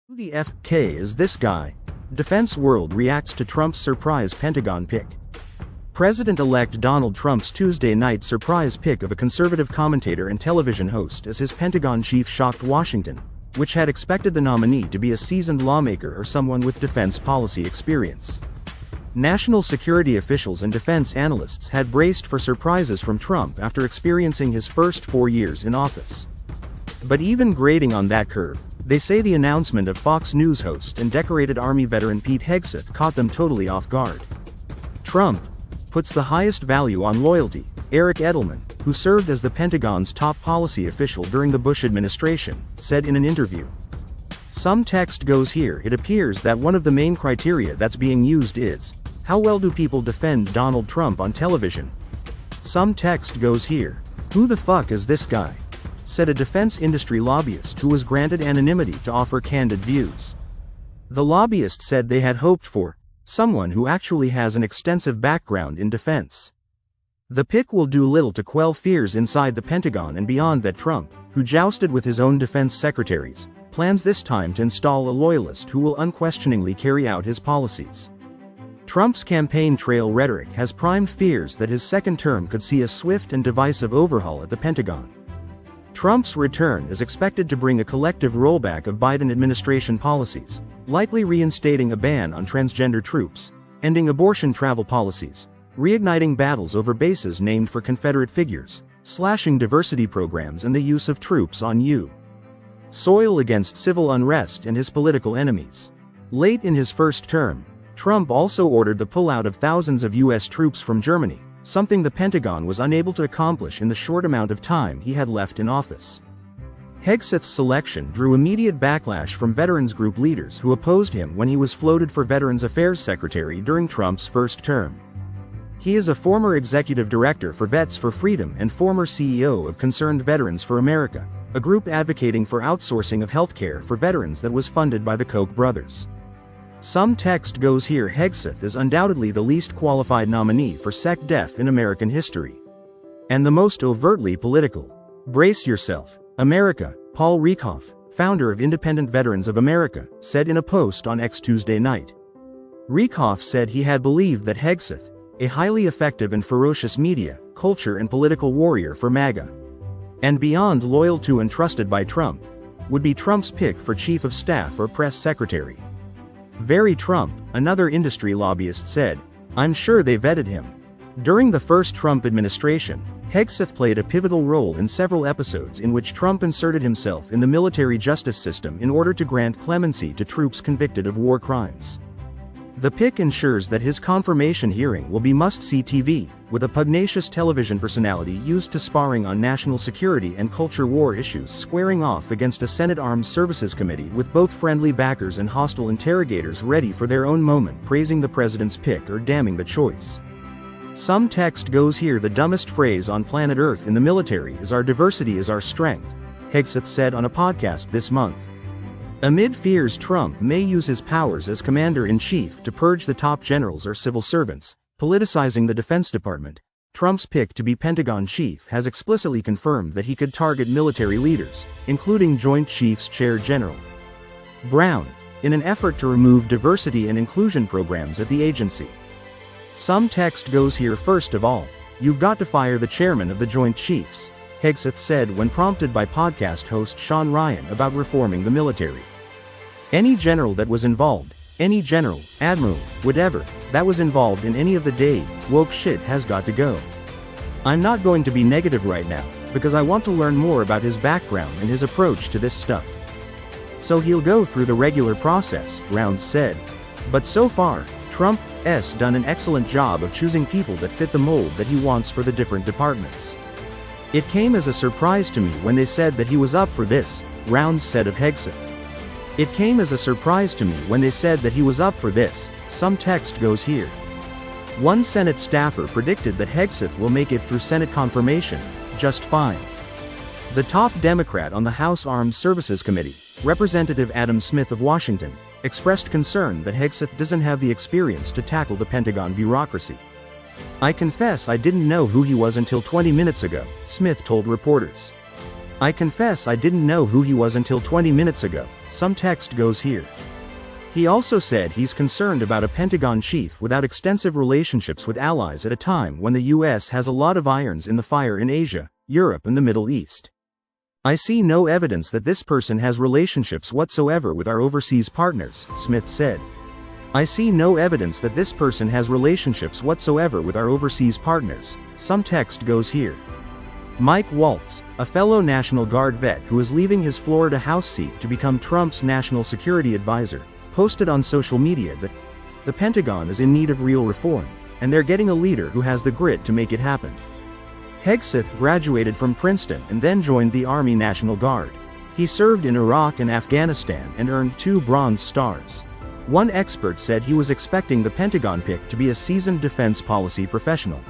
Who the FK is this guy? Defense world reacts to Trump's surprise Pentagon pick. President-elect Donald Trump's Tuesday night surprise pick of a conservative commentator and television host as his Pentagon chief shocked Washington, which had expected the nominee to be a seasoned lawmaker or someone with defense policy experience. National security officials and defense analysts had braced for surprises from Trump after experiencing his first 4 years in office. But even grading on that curve, they say the announcement of Fox News host and decorated Army veteran Pete Hegseth caught them totally off guard. Trump puts the highest value on loyalty, Eric Edelman, who served as the Pentagon's top policy official during the Bush administration, said in an interview. Some text goes here. It appears that one of the main criteria that's being used is, how well do people defend Donald Trump on television? Some text goes here. Who the fuck is this guy? Said a defense industry lobbyist who was granted anonymity to offer candid views. The lobbyist said they had hoped for someone who actually has an extensive background in defense. The pick will do little to quell fears inside the Pentagon and beyond that Trump, who jousted with his own defense secretaries, plans this time to install a loyalist who will unquestioningly carry out his policies. Trump's campaign trail rhetoric has primed fears that his second term could see a swift and divisive overhaul at the Pentagon. Trump's return is expected to bring a collective rollback of Biden administration policies, likely reinstating a ban on transgender troops, ending abortion travel policies, reigniting battles over bases named for Confederate figures, slashing diversity programs and the use of troops on U.S. soil against civil unrest and his political enemies. Late in his first term, Trump also ordered the pullout of thousands of U.S. troops from Germany, something the Pentagon was unable to accomplish in the short amount of time he had left in office. Hegseth's selection drew immediate backlash from veterans group leaders who opposed him when he was floated for Veterans Affairs Secretary during Trump's first term. He is a former executive director for Vets for Freedom and former CEO of Concerned Veterans for America, a group advocating for outsourcing of healthcare for veterans that was funded by the Koch brothers. Some text goes here. Hegseth is undoubtedly the least qualified nominee for SecDef in American history. And the most overtly political. Brace yourself, America, Paul Rieckhoff, founder of Independent Veterans of America, said in a post on X Tuesday night. Rieckhoff said he had believed that Hegseth, a highly effective and ferocious media, culture and political warrior for MAGA, and beyond loyal to and trusted by Trump, would be Trump's pick for chief of staff or press secretary. Very Trump, another industry lobbyist said. I'm sure they vetted him. During the first Trump administration, Hegseth played a pivotal role in several episodes in which Trump inserted himself in the military justice system in order to grant clemency to troops convicted of war crimes. The pick ensures that his confirmation hearing will be must-see TV, with a pugnacious television personality used to sparring on national security and culture war issues squaring off against a Senate Armed Services Committee with both friendly backers and hostile interrogators ready for their own moment praising the president's pick or damning the choice. Some text goes here. The dumbest phrase on planet Earth in the military is "our diversity is our strength," Hegseth said on a podcast this month. Amid fears Trump may use his powers as commander-in-chief to purge the top generals or civil servants, politicizing the Defense Department, Trump's pick to be Pentagon chief has explicitly confirmed that he could target military leaders, including Joint Chiefs Chair General Brown, in an effort to remove diversity and inclusion programs at the agency. Some text goes here. First of all, you've got to fire the chairman of the Joint Chiefs, Hegseth said when prompted by podcast host Sean Ryan about reforming the military. Any general that was involved, any general, admiral, whatever, that was involved in any of the day woke shit has got to go. I'm not going to be negative right now, because I want to learn more about his background and his approach to this stuff. So he'll go through the regular process, Rounds said. But so far, Trump's done an excellent job of choosing people that fit the mold that he wants for the different departments. It came as a surprise to me when they said that he was up for this, Rounds said of Hegseth. It came as a surprise to me when they said that he was up for this, some text goes here. One Senate staffer predicted that Hegseth will make it through Senate confirmation, just fine. The top Democrat on the House Armed Services Committee, Representative Adam Smith of Washington, expressed concern that Hegseth doesn't have the experience to tackle the Pentagon bureaucracy. I confess I didn't know who he was until 20 minutes ago, Smith told reporters. I confess I didn't know who he was until 20 minutes ago, Some text goes here. He also said he's concerned about a Pentagon chief without extensive relationships with allies at a time when the US has a lot of irons in the fire in Asia, Europe and the Middle East. I see no evidence that this person has relationships whatsoever with our overseas partners, Smith said. I see no evidence that this person has relationships whatsoever with our overseas partners. Some text goes here. Mike Waltz, a fellow National Guard vet who is leaving his Florida House seat to become Trump's national security advisor, posted on social media that the Pentagon is in need of real reform, and they're getting a leader who has the grit to make it happen. Hegseth graduated from Princeton and then joined the Army National Guard. He served in Iraq and Afghanistan and earned 2 Bronze Stars. One expert said he was expecting the Pentagon pick to be a seasoned defense policy professional.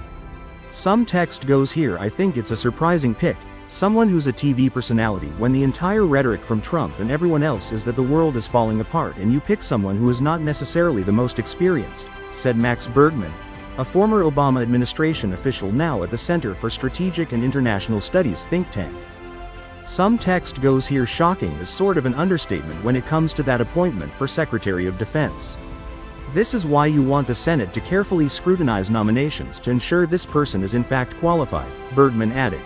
Some text goes here. I think it's a surprising pick, someone who's a TV personality when the entire rhetoric from Trump and everyone else is that the world is falling apart and you pick someone who is not necessarily the most experienced, said Max Bergman, a former Obama administration official now at the Center for Strategic and International Studies think tank. Some text goes here. Shocking is sort of an understatement when it comes to that appointment for Secretary of Defense. This is why you want the Senate to carefully scrutinize nominations to ensure this person is in fact qualified, Bergman added.